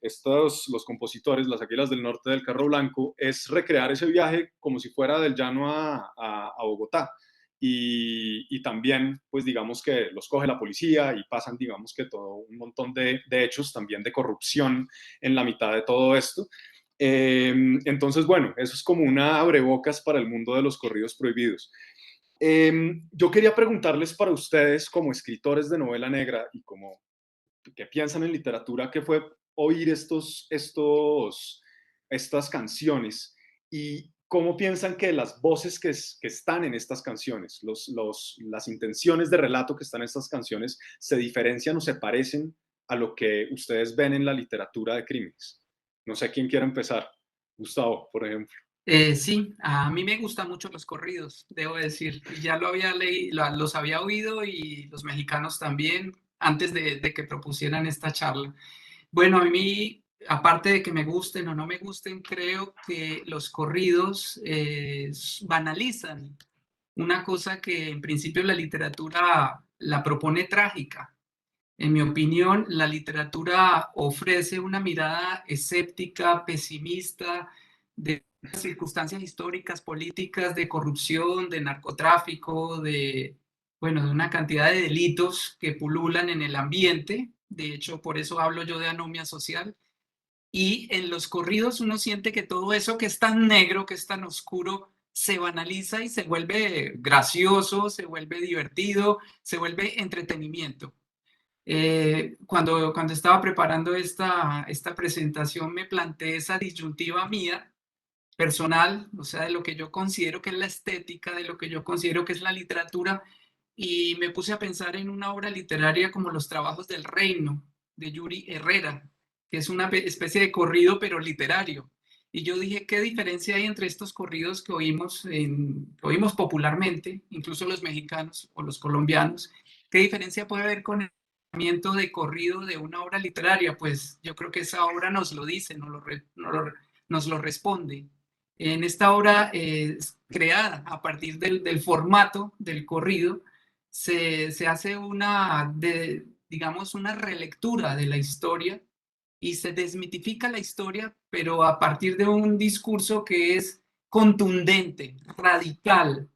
los compositores, las Águilas del Norte del Carro Blanco, es recrear ese viaje como si fuera del llano a Bogotá. Y también, pues digamos que los coge la policía y pasan, digamos que todo un montón de hechos también de corrupción en la mitad de todo esto. Entonces, bueno, eso es como una abrebocas para el mundo de los corridos prohibidos. Yo quería preguntarles para ustedes, como escritores de novela negra y como que piensan en literatura, ¿qué fue oír estas canciones? ¿Y cómo piensan que las voces que están en estas canciones, las intenciones de relato que están en estas canciones, se diferencian o se parecen a lo que ustedes ven en la literatura de crímenes? No sé quién quiere empezar. Gustavo, por ejemplo. Sí, a mí me gustan mucho los corridos, debo decir. Y ya lo había leído, los había oído y los mexicanos también antes de que propusieran esta charla. Bueno, a mí, aparte de que me gusten o no me gusten, creo que los corridos banalizan una cosa que en principio la literatura la propone trágica. En mi opinión, la literatura ofrece una mirada escéptica, pesimista de circunstancias históricas, políticas, de corrupción, de narcotráfico, bueno, de una cantidad de delitos que pululan en el ambiente. De hecho, por eso hablo yo de anomia social. Y en los corridos uno siente que todo eso que es tan negro, que es tan oscuro, se banaliza y se vuelve gracioso, se vuelve divertido, se vuelve entretenimiento. Cuando estaba preparando esta presentación me planteé esa disyuntiva mía personal, o sea, de lo que yo considero que es la estética, de lo que yo considero que es la literatura, y me puse a pensar en una obra literaria como Los Trabajos del Reino, de Yuri Herrera, que es una especie de corrido, pero literario. Y yo dije, ¿qué diferencia hay entre estos corridos que oímos popularmente, incluso los mexicanos o los colombianos? ¿Qué diferencia puede haber con el de corrido de una obra literaria? Pues yo creo que esa obra nos lo dice, nos lo responde. En esta obra creada a partir del formato del corrido, se hace digamos, una relectura de la historia y se desmitifica la historia, pero a partir de un discurso que es contundente, radical,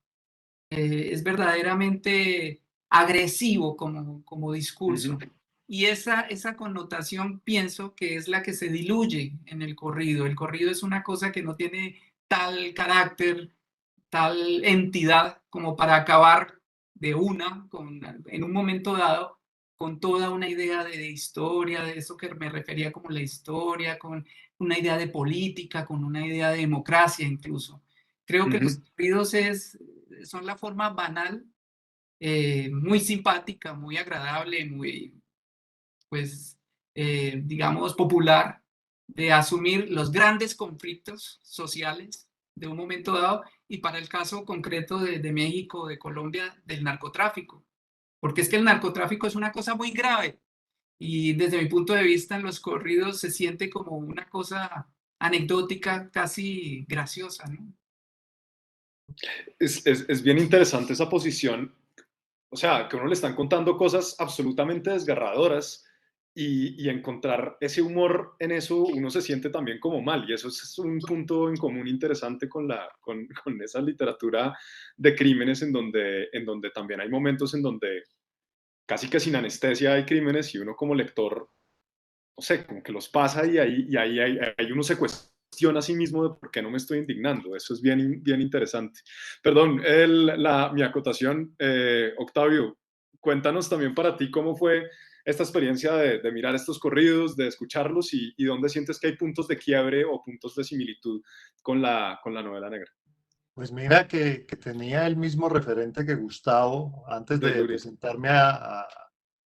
es verdaderamente agresivo como discurso. Uh-huh. Y esa connotación pienso que es la que se diluye en el corrido. El corrido es una cosa que no tiene tal carácter, tal entidad como para acabar de en un momento dado con toda una idea de historia, de eso que me refería como la historia, con una idea de política, con una idea de democracia incluso. Creo que los Uh-huh. corridos son la forma banal, muy simpática, muy agradable, muy, pues, digamos, popular de asumir los grandes conflictos sociales de un momento dado y para el caso concreto de México, de Colombia, del narcotráfico. Porque es que el narcotráfico es una cosa muy grave y desde mi punto de vista en los corridos se siente como una cosa anecdótica, casi graciosa, ¿no? Es bien interesante esa posición. O sea, que a uno le están contando cosas absolutamente desgarradoras, y encontrar ese humor en eso, uno se siente también como mal. Y eso es un punto en común interesante con esa literatura de crímenes, en donde también hay momentos en donde casi que sin anestesia hay crímenes, y uno como lector no sé, como que los pasa y ahí uno se cuestiona a sí mismo de por qué no me estoy indignando. Eso es bien, bien interesante. Perdón, mi acotación, Octavio, cuéntanos también para ti cómo fue esta experiencia de mirar estos corridos, de escucharlos y dónde sientes que hay puntos de quiebre o puntos de similitud con la novela negra Pues mira que tenía el mismo referente que Gustavo antes de de Yuri. sentarme a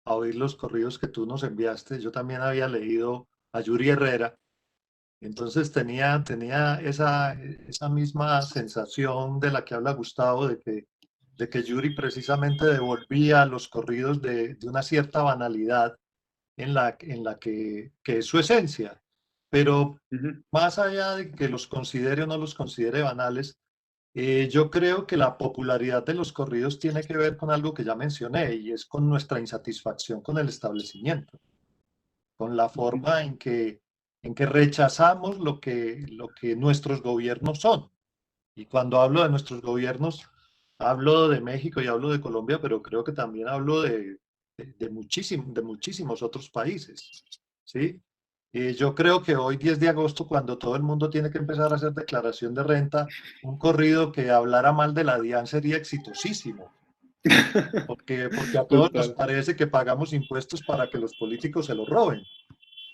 oír los corridos que tú nos enviaste. Yo también había leído a Yuri Herrera, entonces tenía esa misma sensación de la que habla Gustavo, de que Yuri precisamente devolvía los corridos de una cierta banalidad en la que es su esencia. Pero Ujú, más allá de que los considere o no los considere banales, yo creo que la popularidad de los corridos tiene que ver con algo que ya mencioné y es con nuestra insatisfacción con el establecimiento, con la ujú, forma en que rechazamos lo que nuestros gobiernos son. Y cuando hablo de nuestros gobiernos, hablo de México y hablo de Colombia, pero creo que también hablo de muchísimos otros países. ¿Sí? Yo creo que hoy, 10 de agosto, cuando todo el mundo tiene que empezar a hacer declaración de renta, un corrido que hablara mal de la DIAN sería exitosísimo, porque a todos nos Total. parece que pagamos impuestos para que los políticos se los roben.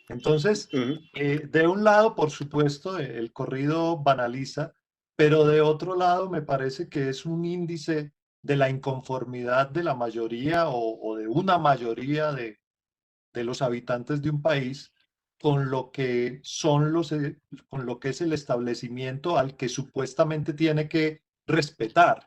Entonces, Ujú, de un lado, por supuesto, el corrido banaliza, pero de otro lado me parece que es un índice de la inconformidad de la mayoría o de una mayoría de los habitantes de un país con lo que son con lo que es el establecimiento al que supuestamente tiene que respetar.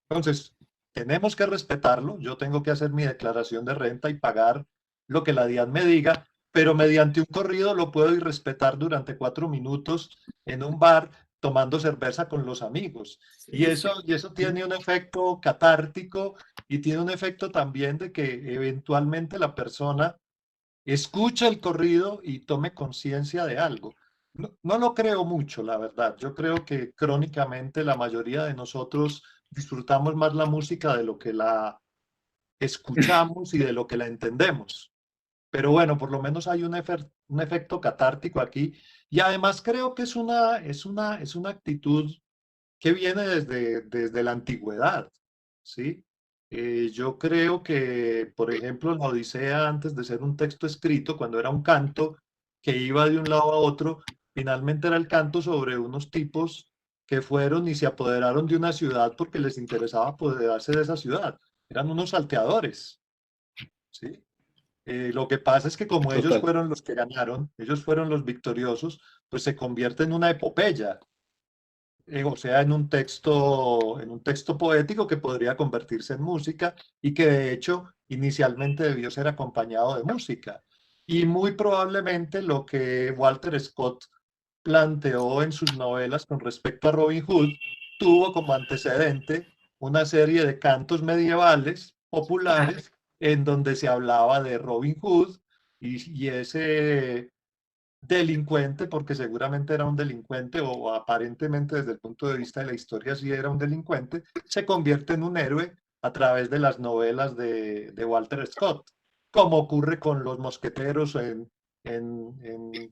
Entonces, tenemos que respetarlo. Yo tengo que hacer mi declaración de renta y pagar lo que la DIAN me diga, pero mediante un corrido lo puedo ir respetar durante 4 minutos en un bar tomando cerveza con los amigos. Sí, sí. Y eso tiene un efecto catártico y tiene un efecto también de que eventualmente la persona escuche el corrido y tome conciencia de algo. No, no lo creo mucho, la verdad. Yo creo que crónicamente la mayoría de nosotros disfrutamos más la música de lo que la escuchamos y de lo que la entendemos. Pero bueno, por lo menos hay un efecto catártico aquí. Y además creo que es una actitud que viene desde la antigüedad, ¿sí? Yo creo que, por ejemplo, la Odisea, antes de ser un texto escrito, cuando era un canto que iba de un lado a otro, finalmente era el canto sobre unos tipos que fueron y se apoderaron de una ciudad porque les interesaba apoderarse de esa ciudad. Eran unos salteadores, ¿sí? Lo que pasa es que como ellos total. fueron los que ganaron, ellos fueron los victoriosos, pues se convierte en una epopeya, o sea, en un texto poético que podría convertirse en música y que de hecho inicialmente debió ser acompañado de música. Y muy probablemente lo que Walter Scott planteó en sus novelas con respecto a Robin Hood tuvo como antecedente una serie de cantos medievales Claro. populares en donde se hablaba de Robin Hood y ese delincuente, porque seguramente era un delincuente o aparentemente desde el punto de vista de la historia sí era un delincuente, se convierte en un héroe a través de las novelas de Walter Scott, como ocurre con los mosqueteros en, en,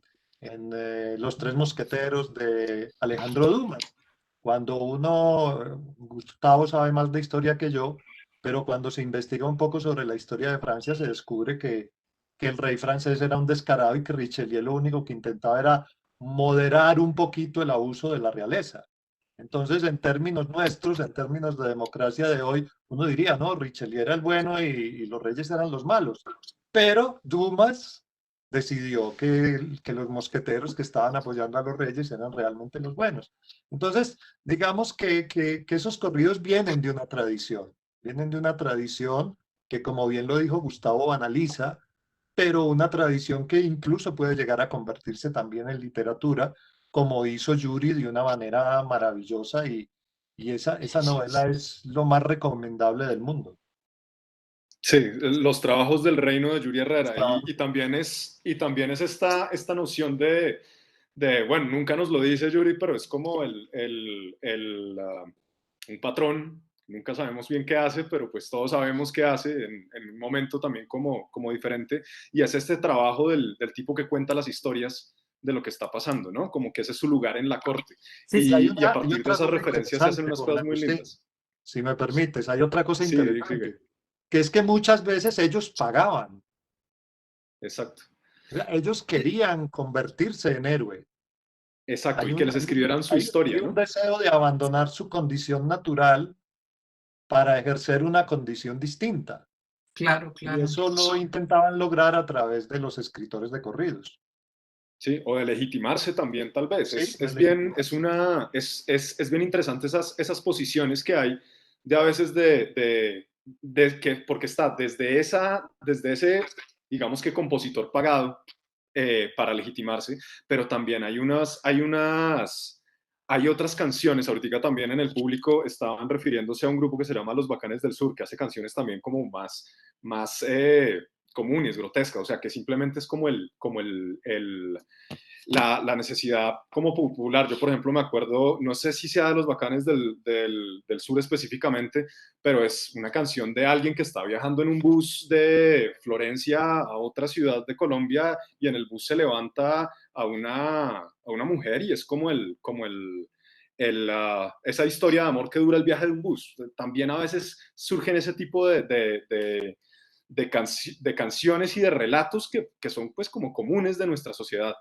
Los Tres Mosqueteros de Alejandro Dumas. Cuando Gustavo sabe más de historia que yo, pero cuando se investiga un poco sobre la historia de Francia se descubre que el rey francés era un descarado y que Richelieu lo único que intentaba era moderar un poquito el abuso de la realeza. Entonces, en términos nuestros, en términos de democracia de hoy, uno diría, no, Richelieu era el bueno y los reyes eran los malos. Pero Dumas decidió que los mosqueteros que estaban apoyando a los reyes eran realmente los buenos. Entonces, digamos que esos corridos vienen de una tradición que, como bien lo dijo Gustavo, banaliza, pero una tradición que incluso puede llegar a convertirse también en literatura, como hizo Yuri de una manera maravillosa y esa novela es lo más recomendable del mundo. Sí, los trabajos del reino de Yuri Herrera Está, y también es esta noción bueno, nunca nos lo dice Yuri, pero es como un patrón Nunca sabemos bien qué hace, pero pues todos sabemos qué hace en un momento también como diferente. Y es este trabajo del tipo que cuenta las historias de lo que está pasando, ¿no? Como que ese es su lugar en la corte. Sí, Y a hay partir de otra esas cosa referencias se hacen interesante unas con cosas la que muy usted, lindas. si me permites, hay otra cosa Sí, sigue. interesante, que es que muchas veces ellos pagaban, Exacto. o sea, ellos querían convertirse en héroe. Exacto. Y que les escribieran su Hay historia, un ¿no? deseo de abandonar su condición natural para ejercer una condición distinta. Claro, Y claro. eso lo intentaban lograr a través de los escritores de corridos. Sí, o de legitimarse también, tal vez. Sí, de Es bien, es legitimarse. una, es bien interesante esas posiciones que hay de a veces de que, porque está desde ese, digamos que compositor pagado para legitimarse, pero también hay otras canciones, ahorita también en el público estaban refiriéndose a un grupo que se llama Los Bacanes del Sur, que hace canciones también como más comunes, grotescas, o sea, que simplemente es la necesidad como popular. Yo, por ejemplo, me acuerdo, no sé si sea de los Bacanes del Sur específicamente, pero es una canción de alguien que está viajando en un bus de Florencia a otra ciudad de Colombia y en el bus se levanta a una mujer y es esa historia de amor que dura el viaje de un bus. También a veces surgen ese tipo de canciones y de relatos que son pues como comunes de nuestra sociedad.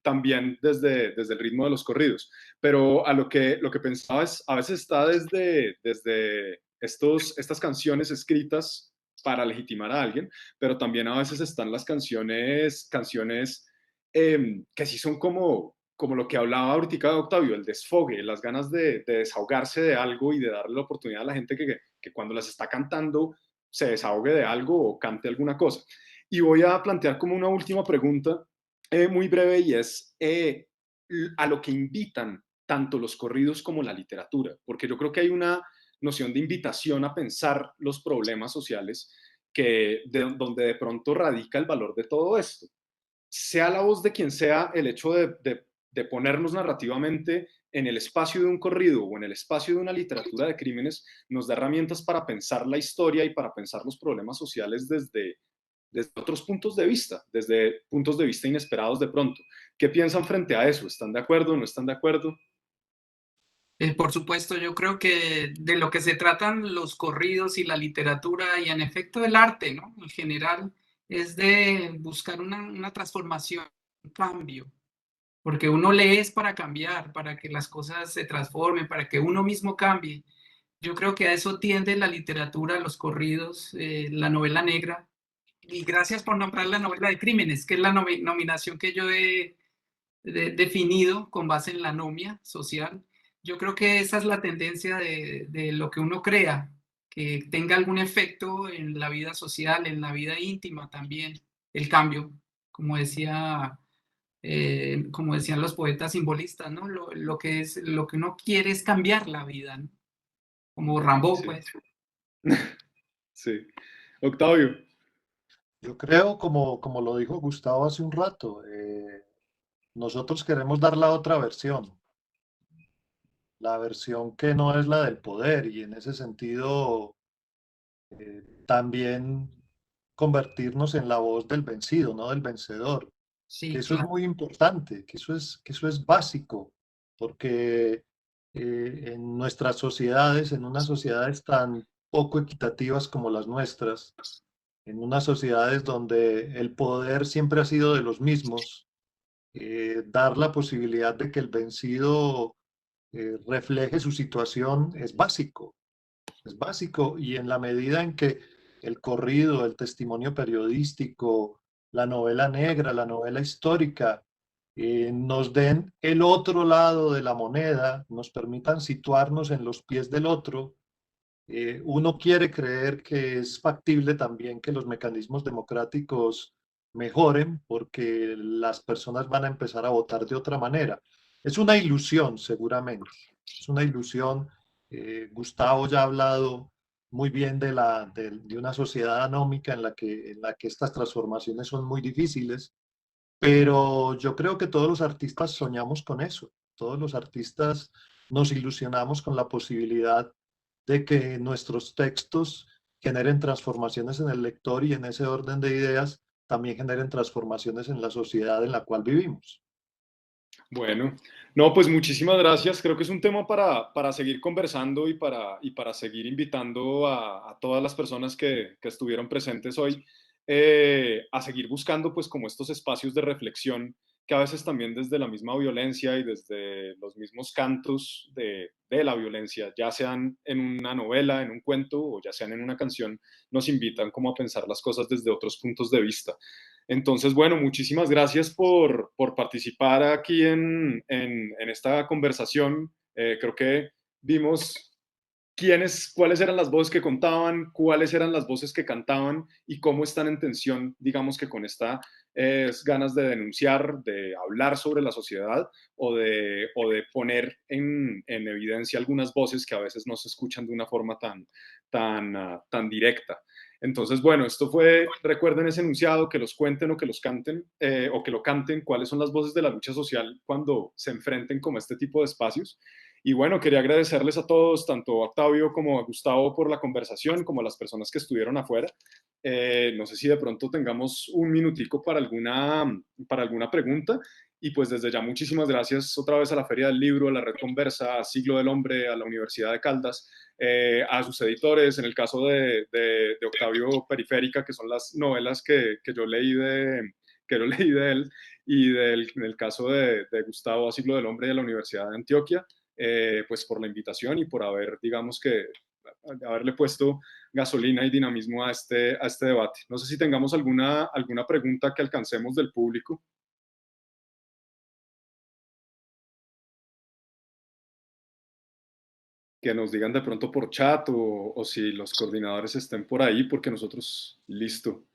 También desde el ritmo de los corridos. Pero a lo que pensaba es, a veces está desde estas canciones escritas para legitimar a alguien, pero también a veces están las canciones que sí son como lo que hablaba ahorita de Octavio, el desfogue, las ganas de desahogarse de algo y de darle la oportunidad a la gente que cuando las está cantando se desahogue de algo o cante alguna cosa. Y voy a plantear como una última pregunta muy breve y es a lo que invitan tanto los corridos como la literatura, porque yo creo que hay una noción de invitación a pensar los problemas sociales donde de pronto radica el valor de todo esto. Sea la voz de quien sea, el hecho de ponernos narrativamente en el espacio de un corrido o en el espacio de una literatura de crímenes nos da herramientas para pensar la historia y para pensar los problemas sociales desde otros puntos de vista, desde puntos de vista inesperados de pronto. ¿Qué piensan frente a eso? ¿Están de acuerdo? ¿No están de acuerdo? Por supuesto, yo creo que de lo que se tratan los corridos y la literatura y en efecto el arte, ¿no? En general, es de buscar una transformación, un cambio, porque uno lee es para cambiar, para que las cosas se transformen, para que uno mismo cambie. Yo creo que a eso tiende la literatura, los corridos, la novela negra. Y gracias por nombrar la novela de crímenes, que es la nominación que yo he definido con base en la anomia social. Yo creo que esa es la tendencia de lo que uno crea, que tenga algún efecto en la vida social, en la vida íntima también, el cambio, como decía, como decían los poetas simbolistas, ¿no? Lo que uno quiere es cambiar la vida, ¿no? Como Rambo, Sí, pues. sí. Octavio. Yo creo, como lo dijo Gustavo hace un rato, nosotros queremos dar la versión que no es la del poder, y en ese sentido también convertirnos en la voz del vencido, no del vencedor, que Sí, eso es claro. muy importante, que eso es básico, porque en nuestras sociedades, en unas sociedades tan poco equitativas como las nuestras, en unas sociedades donde el poder siempre ha sido de los mismos, dar la posibilidad de que el vencido refleje su situación es básico, y en la medida en que el corrido, el testimonio periodístico, la novela negra, la novela histórica, nos den el otro lado de la moneda, nos permitan situarnos en los pies del otro, uno quiere creer que es factible también que los mecanismos democráticos mejoren porque las personas van a empezar a votar de otra manera. Es una ilusión, seguramente. Es una ilusión. Gustavo ya ha hablado muy bien de una sociedad anómica en la que estas transformaciones son muy difíciles, pero yo creo que todos los artistas soñamos con eso. Todos los artistas nos ilusionamos con la posibilidad de que nuestros textos generen transformaciones en el lector y en ese orden de ideas también generen transformaciones en la sociedad en la cual vivimos. Bueno, no, pues muchísimas gracias. Creo que es un tema para seguir conversando y para seguir invitando a todas las personas que estuvieron presentes hoy a seguir buscando pues como estos espacios de reflexión que a veces también desde la misma violencia y desde los mismos cantos de la violencia, ya sean en una novela, en un cuento o ya sean en una canción, nos invitan como a pensar las cosas desde otros puntos de vista. Entonces, bueno, muchísimas gracias por participar aquí en esta conversación. Creo que vimos cuáles eran las voces que contaban, cuáles eran las voces que cantaban y cómo están en tensión, digamos que con estas ganas de denunciar, de hablar sobre la sociedad o de poner en evidencia algunas voces que a veces no se escuchan de una forma tan directa. Entonces, bueno, esto fue, recuerden ese enunciado, que los cuenten o que los canten o que lo canten, cuáles son las voces de la lucha social cuando se enfrenten como a este tipo de espacios. Y bueno, quería agradecerles a todos, tanto a Octavio como a Gustavo por la conversación, como a las personas que estuvieron afuera. No sé si de pronto tengamos un minutico para alguna pregunta. Y pues desde ya muchísimas gracias otra vez a la Feria del Libro, a la Red Conversa, a Siglo del Hombre, a la Universidad de Caldas, a sus editores, en el caso de Octavio Periférica, que son las novelas que yo leí de él, y en el caso de Gustavo, a Siglo del Hombre y a la Universidad de Antioquia, pues por la invitación y por digamos que, haberle puesto gasolina y dinamismo a este debate. No sé si tengamos alguna pregunta que alcancemos del público. Que nos digan de pronto por chat o si los coordinadores estén por ahí, porque nosotros, listo.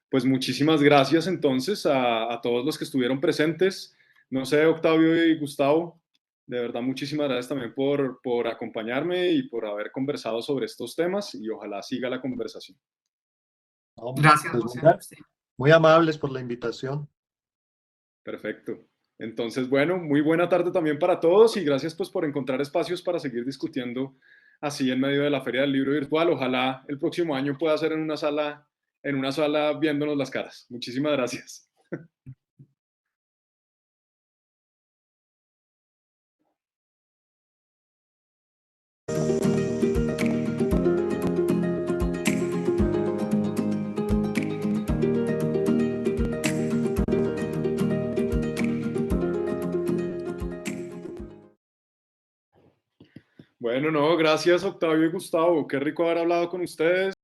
Pues muchísimas gracias entonces a todos los que estuvieron presentes. No sé, Octavio y Gustavo, de verdad muchísimas gracias también por acompañarme y por haber conversado sobre estos temas y ojalá siga la conversación. ¿No? Gracias, Pues José. Sí. muy amables por la invitación. Perfecto. Entonces, bueno, muy buena tarde también para todos y gracias pues por encontrar espacios para seguir discutiendo así en medio de la Feria del Libro Virtual. Ojalá el próximo año pueda ser en una sala viéndonos las caras. Muchísimas gracias. Bueno, no, gracias Octavio y Gustavo. Qué rico haber hablado con ustedes.